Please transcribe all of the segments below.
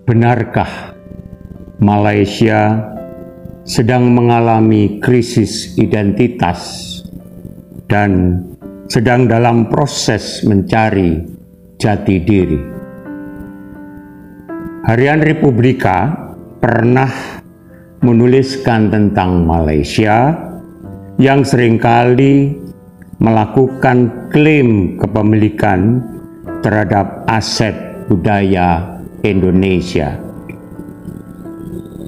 Benarkah Malaysia sedang mengalami krisis identitas dan sedang dalam proses mencari jati diri? Harian Republika pernah menuliskan tentang Malaysia yang seringkali melakukan klaim kepemilikan terhadap aset budaya Indonesia.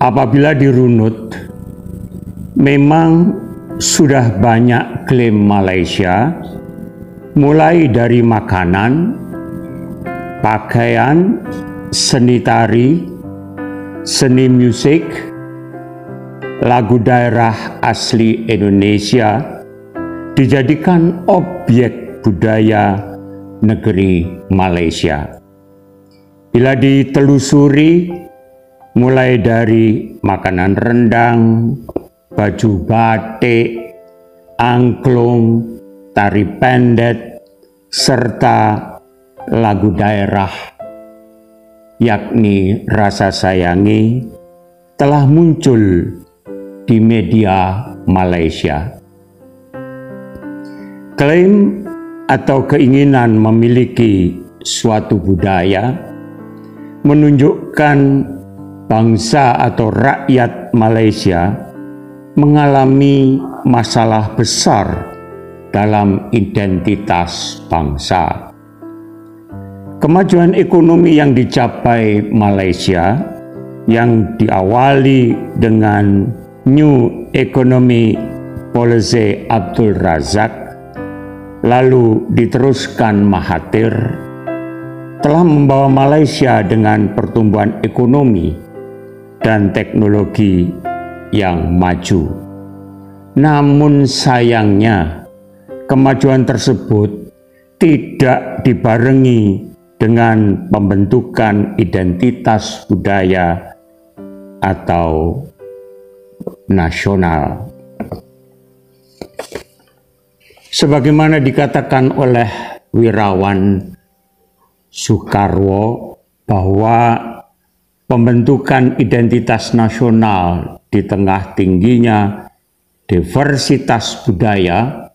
Apabila dirunut, memang sudah banyak klaim Malaysia, mulai dari makanan, pakaian, seni tari, seni musik, lagu daerah asli Indonesia dijadikan objek budaya negeri Malaysia. Bila ditelusuri, mulai dari makanan rendang, baju batik, angklung, tari pendet, serta lagu daerah, yakni Rasa Sayangi, telah muncul di media Malaysia. Klaim atau keinginan memiliki suatu budaya menunjukkan bangsa atau rakyat Malaysia mengalami masalah besar dalam identitas bangsa. Kemajuan ekonomi yang dicapai Malaysia yang diawali dengan New Economy Policy Abdul Razak lalu diteruskan Mahathir, telah membawa Malaysia dengan pertumbuhan ekonomi dan teknologi yang maju. Namun sayangnya, kemajuan tersebut tidak dibarengi dengan pembentukan identitas budaya atau nasional. Sebagaimana dikatakan oleh Wirawan Soekarwo bahwa pembentukan identitas nasional di tengah tingginya diversitas budaya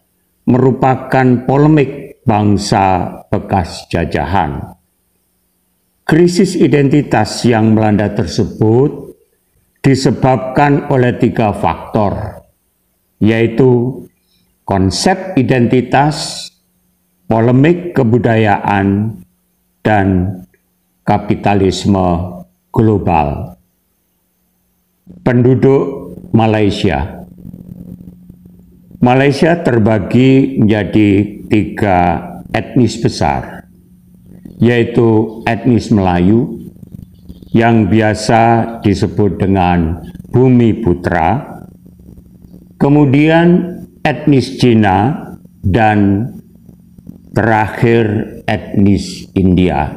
merupakan polemik bangsa bekas jajahan. Krisis identitas yang melanda tersebut disebabkan oleh 3 faktor, yaitu konsep identitas, polemik kebudayaan, dan kapitalisme global. Penduduk Malaysia. Malaysia terbagi menjadi 3 etnis besar, yaitu etnis Melayu yang biasa disebut dengan Bumi Putra, kemudian etnis Cina, dan terakhir etnis India.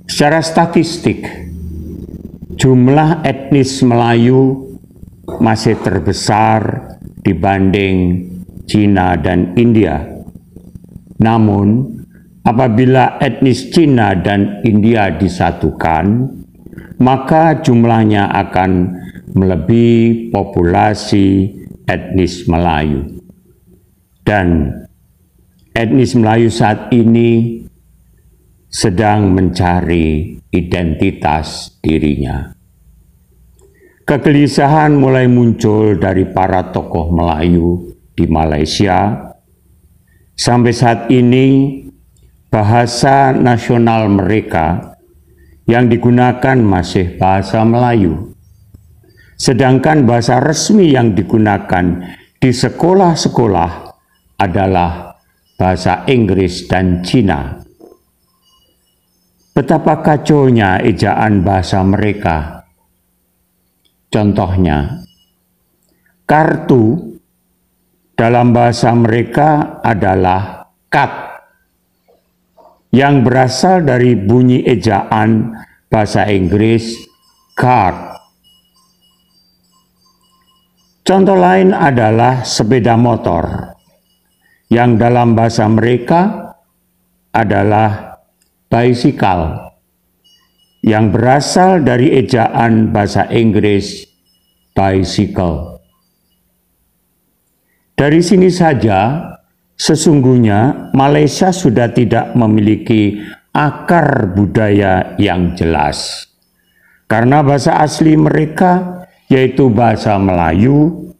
Secara statistik, jumlah etnis Melayu masih terbesar dibanding Cina dan India. Namun, apabila etnis Cina dan India disatukan, maka jumlahnya akan melebihi populasi etnis Melayu. Dan etnis Melayu saat ini sedang mencari identitas dirinya. Kegelisahan mulai muncul dari para tokoh Melayu di Malaysia. Sampai saat ini, bahasa nasional mereka yang digunakan masih bahasa Melayu. Sedangkan bahasa resmi yang digunakan di sekolah-sekolah adalah bahasa Inggris dan Cina. Betapa kacaunya ejaan bahasa mereka. Contohnya, kartu dalam bahasa mereka adalah kat, yang berasal dari bunyi ejaan bahasa Inggris card. Contoh lain adalah sepeda motor, yang dalam bahasa mereka adalah bicycle, yang berasal dari ejaan bahasa Inggris bicycle. Dari sini saja, sesungguhnya Malaysia sudah tidak memiliki akar budaya yang jelas. Karena bahasa asli mereka, yaitu bahasa Melayu,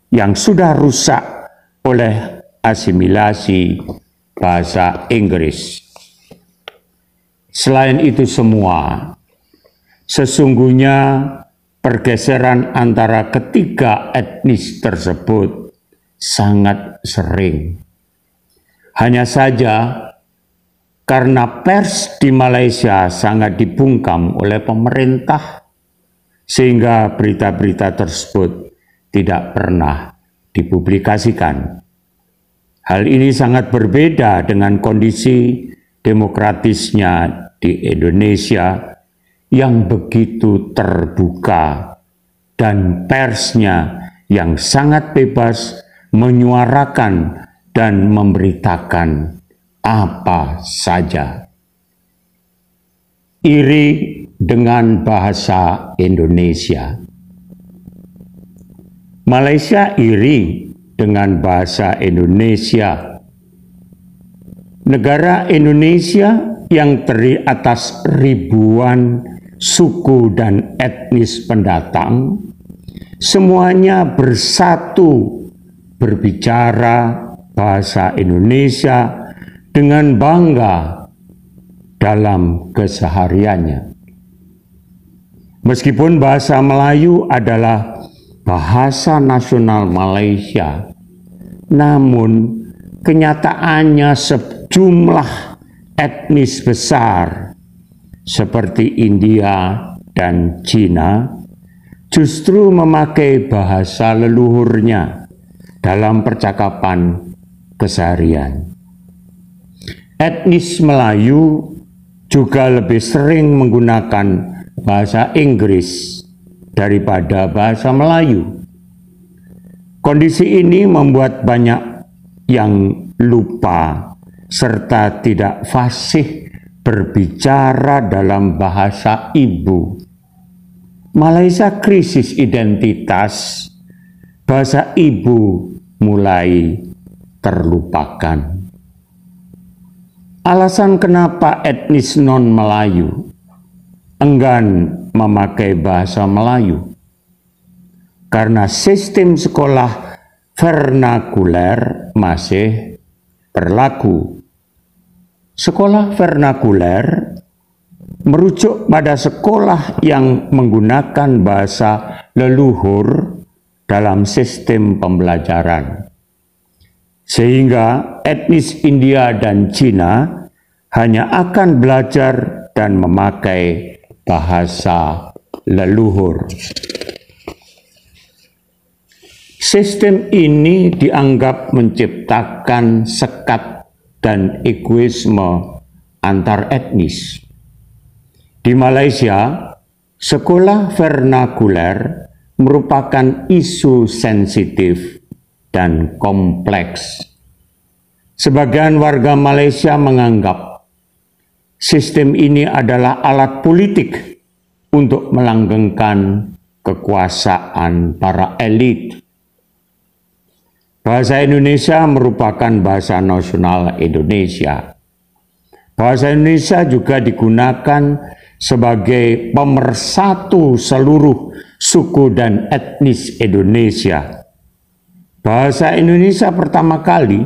yang sudah rusak oleh asimilasi bahasa Inggris. Selain itu semua, sesungguhnya pergeseran antara ketiga etnis tersebut sangat sering. Hanya saja karena pers di Malaysia sangat dibungkam oleh pemerintah, sehingga berita-berita tersebut tidak pernah dipublikasikan. Hal ini sangat berbeda dengan kondisi demokratisnya di Indonesia yang begitu terbuka dan persnya yang sangat bebas menyuarakan dan memberitakan apa saja. Iri dengan bahasa Indonesia. Malaysia iri dengan bahasa Indonesia. Negara Indonesia yang terdiri atas ribuan suku dan etnis pendatang, semuanya bersatu berbicara bahasa Indonesia dengan bangga dalam kesehariannya. Meskipun bahasa Melayu adalah bahasa nasional Malaysia, namun kenyataannya sejumlah etnis besar seperti India dan Cina justru memakai bahasa leluhurnya dalam percakapan keseharian. Etnis Melayu juga lebih sering menggunakan bahasa Inggris daripada bahasa Melayu. Kondisi ini membuat banyak yang lupa serta tidak fasih berbicara dalam bahasa ibu. Malaysia krisis identitas, bahasa ibu mulai terlupakan. Alasan kenapa etnis non-Melayu enggan memakai bahasa Melayu, karena sistem sekolah vernakuler masih berlaku. Sekolah vernakuler merujuk pada sekolah yang menggunakan bahasa leluhur dalam sistem pembelajaran. Sehingga etnis India dan Cina hanya akan belajar dan memakai bahasa leluhur. Sistem ini dianggap menciptakan sekat dan egoisme antar etnis. Di Malaysia, sekolah vernakuler merupakan isu sensitif dan kompleks. Sebagian warga Malaysia menganggap sistem ini adalah alat politik untuk melanggengkan kekuasaan para elit. Bahasa Indonesia merupakan bahasa nasional Indonesia. Bahasa Indonesia juga digunakan sebagai pemersatu seluruh suku dan etnis Indonesia. Bahasa Indonesia pertama kali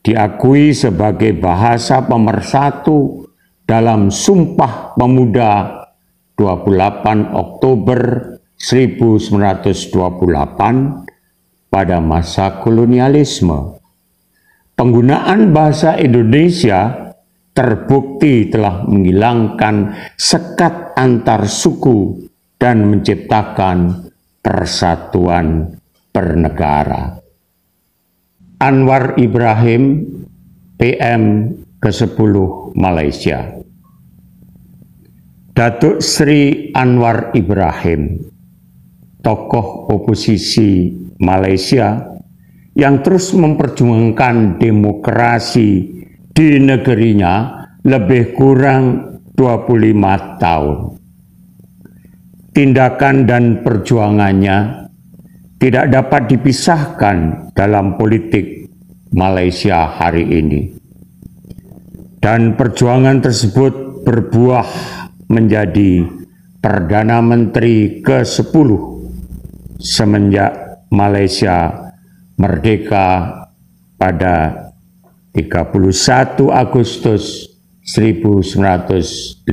diakui sebagai bahasa pemersatu dalam Sumpah Pemuda 28 Oktober 1928 pada masa kolonialisme. Penggunaan bahasa Indonesia terbukti telah menghilangkan sekat antar suku dan menciptakan persatuan bernegara. Anwar Ibrahim, PM ke-10 Malaysia. Datuk Seri Anwar Ibrahim, tokoh oposisi Malaysia yang terus memperjuangkan demokrasi di negerinya lebih kurang 25 tahun. Tindakan dan perjuangannya tidak dapat dipisahkan dalam politik Malaysia hari ini. Dan perjuangan tersebut berbuah menjadi Perdana Menteri ke-10 semenjak Malaysia merdeka pada 31 Agustus 1957.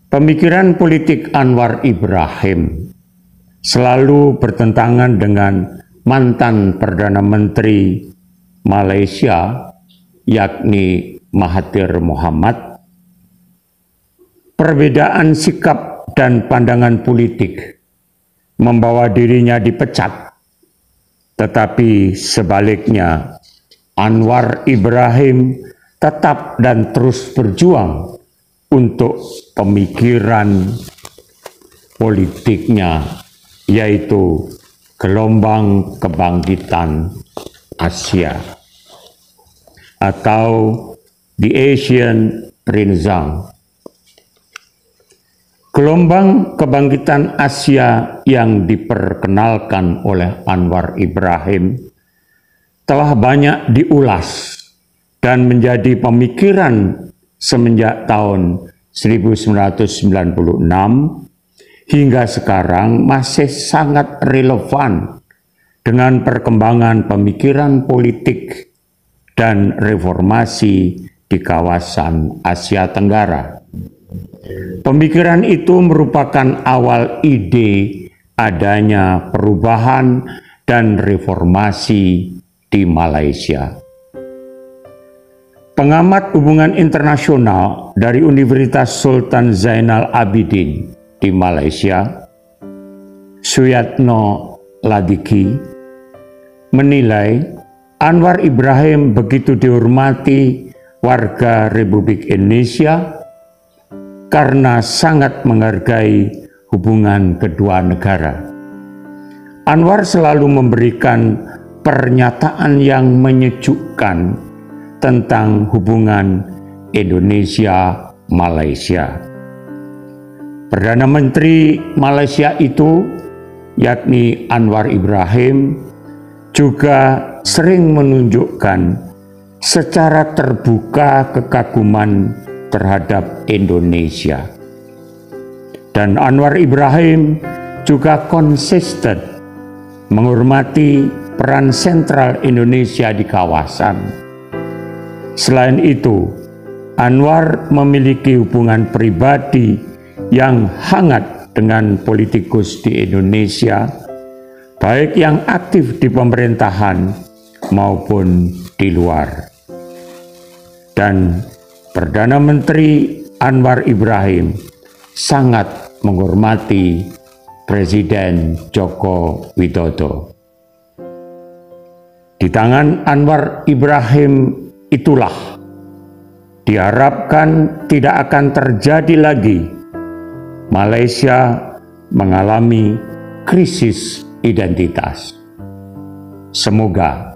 Pemikiran politik Anwar Ibrahim selalu bertentangan dengan mantan Perdana Menteri Malaysia, yakni Mahathir Mohamad. Perbedaan sikap dan pandangan politik membawa dirinya dipecat, tetapi sebaliknya Anwar Ibrahim tetap dan terus berjuang untuk pemikiran politiknya, yaitu gelombang kebangkitan Asia atau the Asian Renaissance. Gelombang kebangkitan Asia yang diperkenalkan oleh Anwar Ibrahim telah banyak diulas dan menjadi pemikiran semenjak tahun 1996 hingga sekarang masih sangat relevan dengan perkembangan pemikiran politik dan reformasi di kawasan Asia Tenggara. Pemikiran itu merupakan awal ide adanya perubahan dan reformasi di Malaysia. Pengamat hubungan internasional dari Universitas Sultan Zainal Abidin di Malaysia, Suyatno Ladiki, menilai Anwar Ibrahim begitu dihormati warga Republik Indonesia karena sangat menghargai hubungan kedua negara. Anwar selalu memberikan pernyataan yang menyejukkan tentang hubungan Indonesia-Malaysia. Perdana Menteri Malaysia itu, yakni Anwar Ibrahim, juga sering menunjukkan secara terbuka kekaguman terhadap Indonesia. Dan Anwar Ibrahim juga konsisten menghormati peran sentral Indonesia di kawasan. Selain itu, Anwar memiliki hubungan pribadi yang hangat dengan politikus di Indonesia, baik yang aktif di pemerintahan maupun di luar. Dan Perdana Menteri Anwar Ibrahim sangat menghormati Presiden Joko Widodo. Di tangan Anwar Ibrahim itulah diharapkan tidak akan terjadi lagi Malaysia mengalami krisis identitas. Semoga